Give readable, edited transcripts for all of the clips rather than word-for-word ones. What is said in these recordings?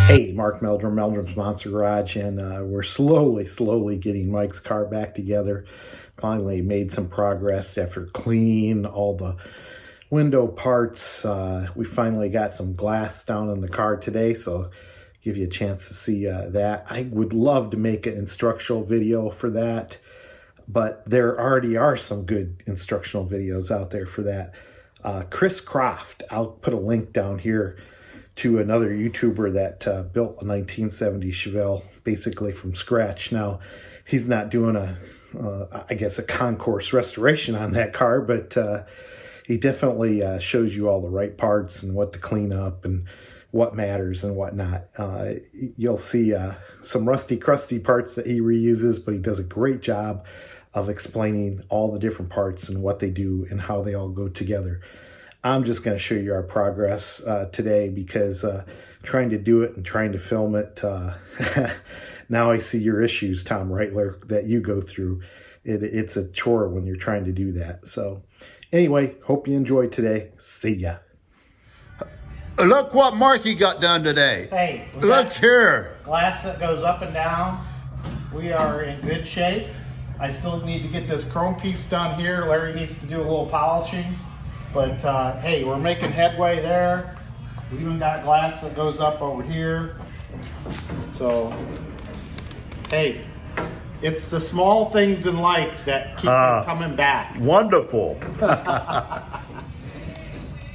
Hey, Mark Meldrum, Meldrum's Monster Garage, and we're slowly getting Mike's car back together. Finally made some progress after cleaning all the window parts. We finally got some glass down in the car today, so give you a chance to see that. I would love to make an instructional video for that, but there already are some good instructional videos out there for that. Chris Croft, I'll put a link down here to another YouTuber that built a 1970 Chevelle basically from scratch. Now, he's not doing I guess a concourse restoration on that car, but he definitely shows you all the right parts and what to clean up and what matters and what not. You'll see some rusty, crusty parts that he reuses, but he does a great job of explaining all the different parts and what they do and how they all go together. I'm just going to show you our progress today because trying to do it and trying to film it, now I see your issues, Tom Reitler, that you go through. It's a chore when you're trying to do that. So anyway, hope you enjoyed today. See ya. Look what Marky got done today. Hey, look here. Glass that goes up and down. We are in good shape. I still need to get this chrome piece done here. Larry needs to do a little polishing. But hey, we're making headway there. We even got glass that goes up over here. So, hey, it's the small things in life that keep me coming back. Wonderful.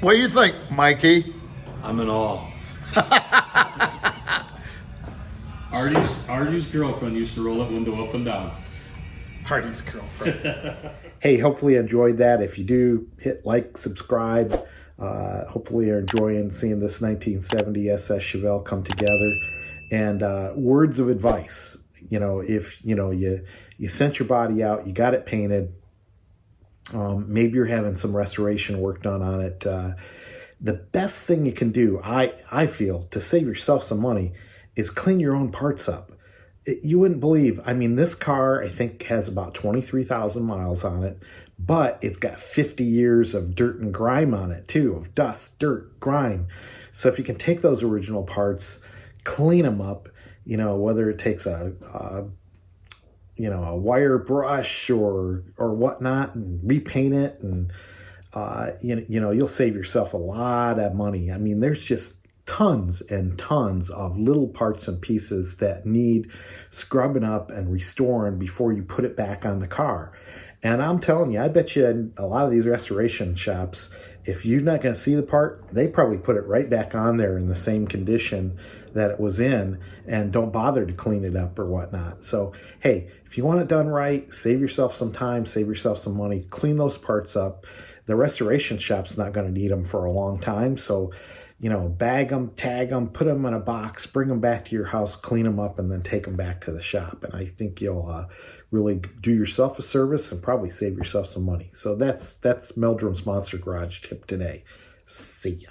What do you think, Mikey? I'm in awe. Artie's girlfriend used to roll that window up and down. Artie's girlfriend. Hey, hopefully you enjoyed that. If you do, hit like, subscribe. Hopefully you're enjoying seeing this 1970 SS Chevelle come together. And words of advice. You know, if you sent your body out, you got it painted, maybe you're having some restoration work done on it. The best thing you can do, I feel, to save yourself some money is clean your own parts up. You wouldn't believe, I mean, this car, I think, has about 23,000 miles on it, but it's got 50 years of dirt and grime on it, too, of dust, dirt, grime. So if you can take those original parts, clean them up, you know, whether it takes a wire brush or whatnot, and repaint it, and, you'll save yourself a lot of money. I mean, there's just tons and tons of little parts and pieces that need scrubbing up and restoring before you put it back on the car. And I'm telling you, I bet you a lot of these restoration shops, if you're not going to see the part, they probably put it right back on there in the same condition that it was in and don't bother to clean it up or whatnot. So, hey, if you want it done right, save yourself some time, save yourself some money, clean those parts up. The restoration shop's not going to need them for a long time. So, bag them, tag them, put them in a box, bring them back to your house, clean them up, and then take them back to the shop. And I think you'll really do yourself a service and probably save yourself some money. So that's Meldrum's Monster Garage tip today. See ya.